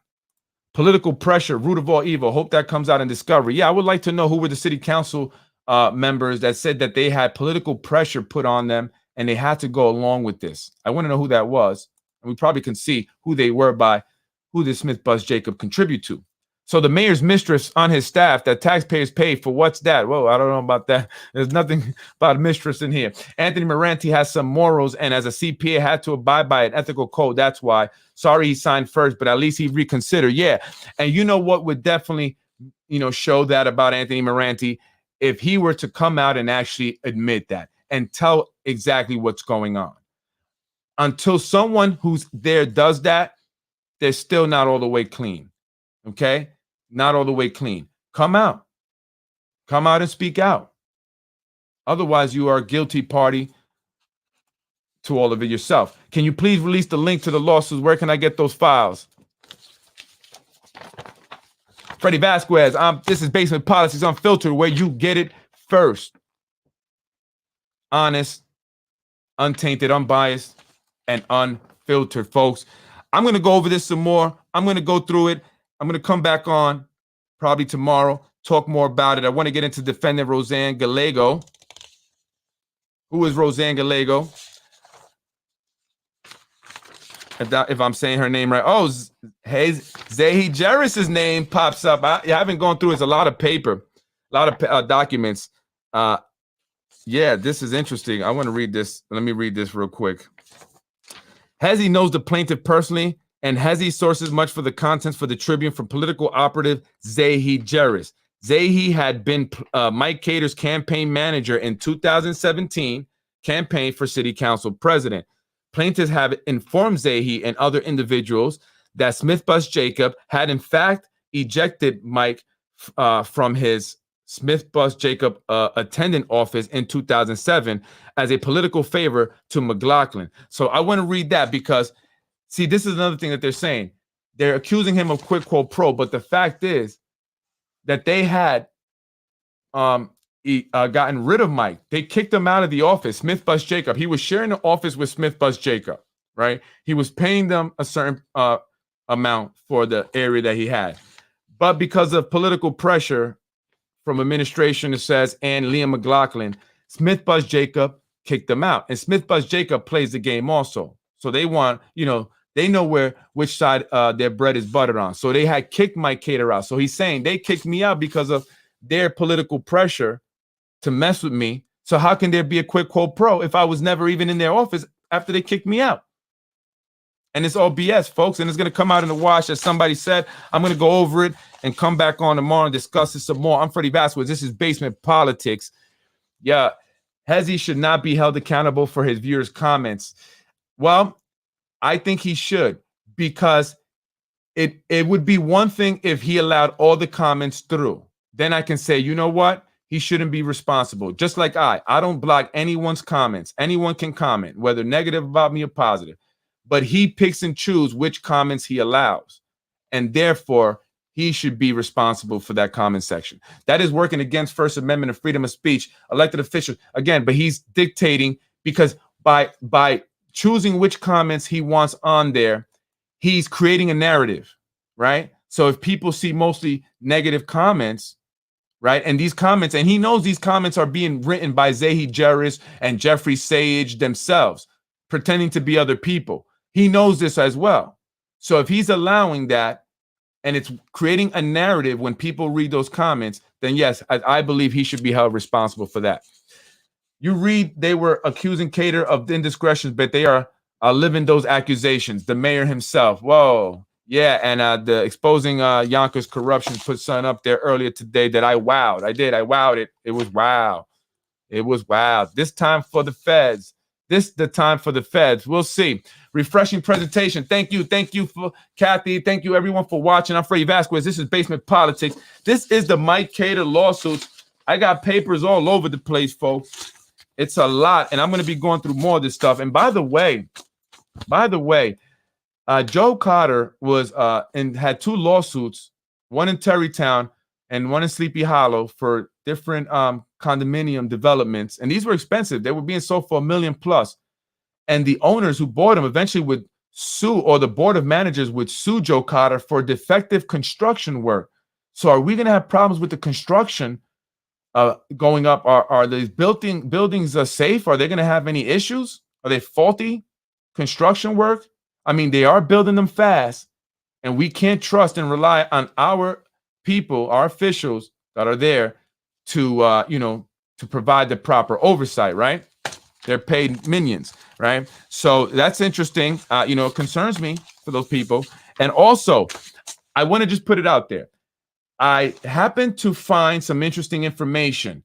Political pressure, root of all evil. Hope that comes out in Discovery. Yeah, I would like to know who were the city council members that said that they had political pressure put on them and they had to go along with this. I want to know who that was. And we probably can see who they were by who did Smith Bus Jacob contribute to. So the mayor's mistress on his staff that taxpayers pay for, what's that? Whoa, I don't know about that. There's nothing about a mistress in here. Anthony Moranti has some morals and as a CPA had to abide by an ethical code. That's why. Sorry he signed first, but at least he reconsidered. Yeah. And you know what would definitely, show that about Anthony Moranti? If he were to come out and actually admit that and tell exactly what's going on. Until someone who's there does that, they're still not all the way clean. Okay? Not all the way clean. Come out. Come out and speak out. Otherwise, you are a guilty party to all of it yourself. Can you please release the link to the lawsuits? Where can I get those files? Freddy Vazquez, this is Basement Politics Unfiltered, where you get it first. Honest, untainted, unbiased, and unfiltered, folks. I'm going to go over this some more. I'm going to go through it. I'm going to come back on probably tomorrow, talk more about it. I want to get into defendant Roseanne Gallego. Who is Roseanne Gallego? If I'm saying her name right. Oh, Zahi Jerris's name pops up. I haven't gone through. It's a lot of paper, a lot of documents. Yeah, this is interesting. I want to read this. Let me read this real quick. Hezi knows the plaintiff personally, and Hezi sources much for the contents for the Tribune from political operative Zahi Jerris. Zahi had been Mike Khader's campaign manager in 2017 campaign for city council president. Plaintiffs have informed Zahi and other individuals that Smith Bus Jacob had in fact ejected Mike from his Smith Bus Jacob attendant office in 2007 as a political favor to McLaughlin. So I want to read that because, see, this is another thing that they're saying. They're accusing him of quid pro quo, but the fact is that they had gotten rid of Mike. They kicked him out of the office, Smith Bus Jacob. He was sharing the office with Smith Bus Jacob, right? He was paying them a certain amount for the area that he had. But because of political pressure from administration, it says, and Liam McLaughlin, Smith Bus Jacob kicked them out. And Smith Bus Jacob plays the game also. So they want, they know which side their bread is buttered on. So they had kicked Mike Khader out. So he's saying they kicked me out because of their political pressure to mess with me. So how can there be a quid pro if I was never even in their office after they kicked me out? And it's all BS, folks. And it's going to come out in the wash, as somebody said. I'm going to go over it and come back on tomorrow and discuss this some more. I'm Freddy Vazquez. This is Basement Politics. Yeah, Hezi should not be held accountable for his viewers' comments. Well, I think he should, because it would be one thing if he allowed all the comments through. Then I can say, you know what? he shouldn't be responsible. Just like I don't block anyone's comments. Anyone can comment, whether negative about me or positive. But he picks and chooses which comments he allows. And therefore, he should be responsible for that comment section. That is working against First Amendment and freedom of speech, elected officials. Again, but he's dictating, because by choosing which comments he wants on there, he's creating a narrative, right? So if people see mostly negative comments, right, and these comments, and he knows these comments are being written by Zahi Jarris and Jeffrey Sage themselves, pretending to be other people. He knows this as well. So if he's allowing that, and it's creating a narrative when people read those comments, then yes, I believe he should be held responsible for that. You read, they were accusing Khader of indiscretions, but they are living those accusations. The mayor himself, whoa, yeah, and the exposing Yonkers corruption, put something up there earlier today that I wowed. I wowed it. It was wow. It was wow. This time for the feds. This the time for the feds. We'll see. Refreshing presentation. Thank you. Thank you for Kathy. Thank you everyone for watching. I'm Freddy Vazquez. This is Basement Politics. This is the Mike Khader lawsuits. I got papers all over the place, folks. It's a lot, and I'm going to be going through more of this stuff. And by the way, Joe Khader was and had two lawsuits, one in Terrytown and one in Sleepy Hollow, for different condominium developments, and these were expensive. They were being sold for $1 million plus, and the owners who bought them eventually would sue, or the board of managers would sue Joe Khader for defective construction work. So are we going to have problems with the construction going up? Are these buildings safe? Are they going to have any issues? Are they faulty construction work? I mean, they are building them fast, and we can't trust and rely on our people, our officials that are there to, to provide the proper oversight, right? They're paid minions, right? So that's interesting. It concerns me for those people. And also, I want to just put it out there. I happened to find some interesting information.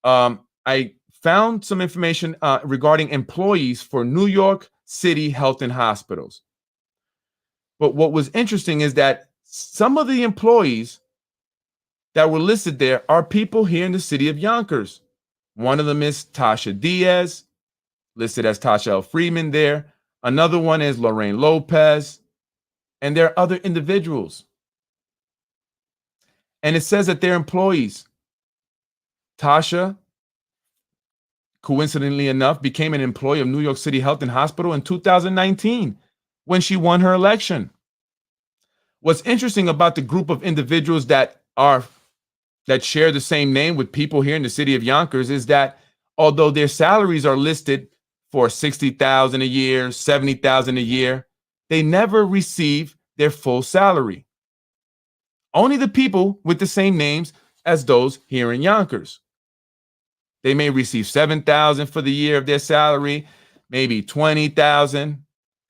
I found some information regarding employees for New York City Health and Hospitals. But what was interesting is that some of the employees that were listed there are people here in the city of Yonkers. One of them is Tasha Diaz, listed as Tasha L. Freeman there. Another one is Lorraine Lopez. And there are other individuals. And it says that they're employees. Tasha, coincidentally enough, became an employee of New York City Health and Hospital in 2019 when she won her election. What's interesting about the group of individuals that share the same name with people here in the city of Yonkers is that although their salaries are listed for $60,000 a year, $70,000 a year, they never receive their full salary. Only the people with the same names as those here in Yonkers. They may receive $7,000 for the year of their salary, maybe $20,000,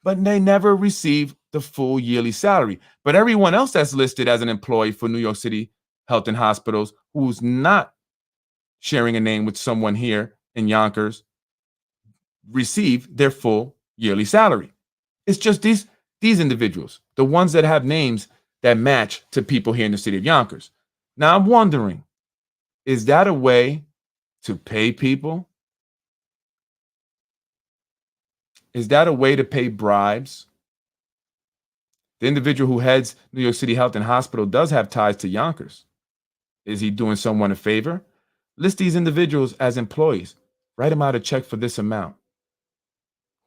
but they never receive the full yearly salary. But everyone else that's listed as an employee for New York City Health and Hospitals who's not sharing a name with someone here in Yonkers receive their full yearly salary. It's just these individuals, the ones that have names that match to people here in the city of Yonkers. Now I'm wondering, is that a way to pay people? Is that a way to pay bribes? The individual who heads New York City Health and Hospital does have ties to Yonkers. Is he doing someone a favor? List these individuals as employees. Write them out a check for this amount.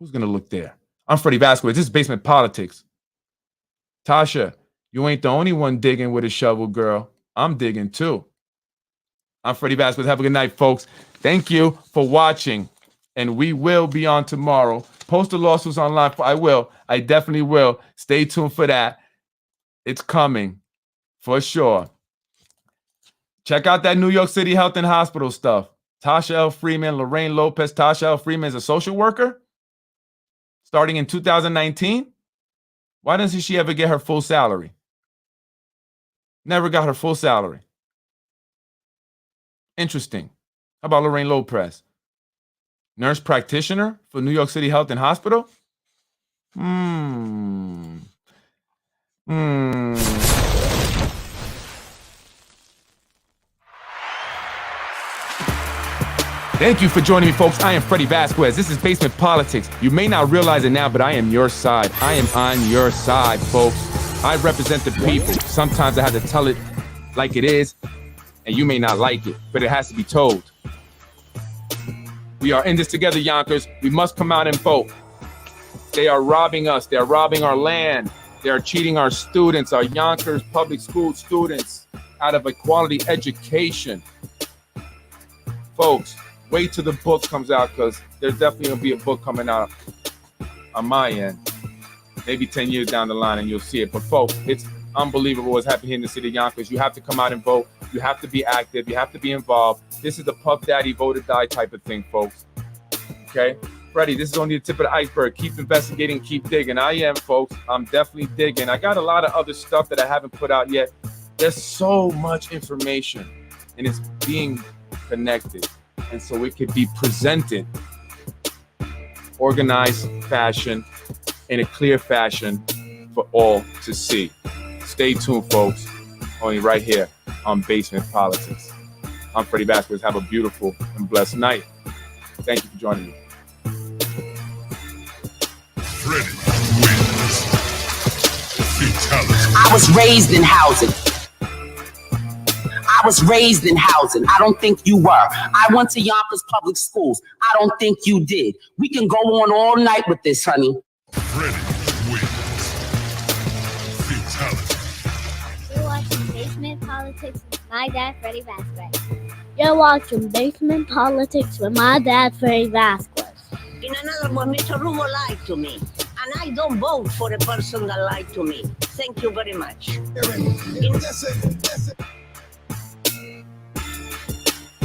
Who's going to look there? I'm Freddy Vazquez. This is Basement Politics. Tasha, you ain't the only one digging with a shovel, girl. I'm digging too. I'm Freddy Vazquez. Have a good night, folks. Thank you for watching. And we will be on tomorrow. Post the lawsuits online. I will. I definitely will. Stay tuned for that. It's coming for sure. Check out that New York City Health and Hospital stuff. Tasha L. Freeman, Lorraine Lopez. Tasha L. Freeman is a social worker starting in 2019. Why doesn't she ever get her full salary? Never got her full salary. Interesting. How about Lorraine Lopez? Nurse practitioner for New York City Health and Hospital? Thank you for joining me, folks. I am Freddy Vazquez. This is Basement Politics. You may not realize it now, but I am your side. I am on your side, folks. I represent the people. Sometimes I have to tell it like it is, and you may not like it, but it has to be told. We are in this together, Yonkers. We must come out and vote. They are robbing us. They are robbing our land. They are cheating our students, our Yonkers public school students, out of a quality education. Folks, wait till the book comes out, because there's definitely going to be a book coming out on my end. Maybe 10 years down the line and you'll see it. But folks, it's unbelievable what's happening here in the city of Yonkers. You have to come out and vote. You have to be active. You have to be involved. This is the Puff Daddy vote or die type of thing, folks. Okay? Freddy, this is only the tip of the iceberg. Keep investigating, keep digging. I am, folks. I'm definitely digging. I got a lot of other stuff that I haven't put out yet. There's so much information, and it's being connected. And so it could be presented, organized fashion, in a clear fashion for all to see. Stay tuned, folks. Only right here on Basement Politics. I'm Freddy Vazquez. Have a beautiful and blessed night. Thank you for joining me. Freddy wins. Fatality. I was raised in housing. I don't think you were. I went to Yonkers public schools. I don't think you did. We can go on all night with this, honey. Freddy wins. Fatality. You're watching Basement Politics with my dad, Freddy Vazquez. You're watching Basement Politics with my dad, Freddy Vazquez. In another one, Mr. Rubo lied to me. And I don't vote for a person that lied to me. Thank you very much.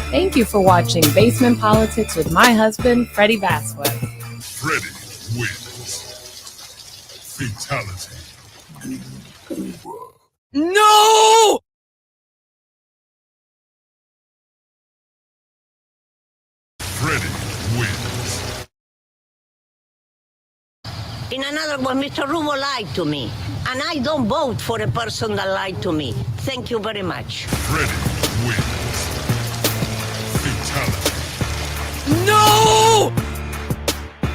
Thank you for watching Basement Politics with my husband, Freddy Vazquez. Freddy wins. Fatality. No! Freddy wins. In another one, Mr. Rubo lied to me. And I don't vote for a person that lied to me. Thank you very much. Freddy wins.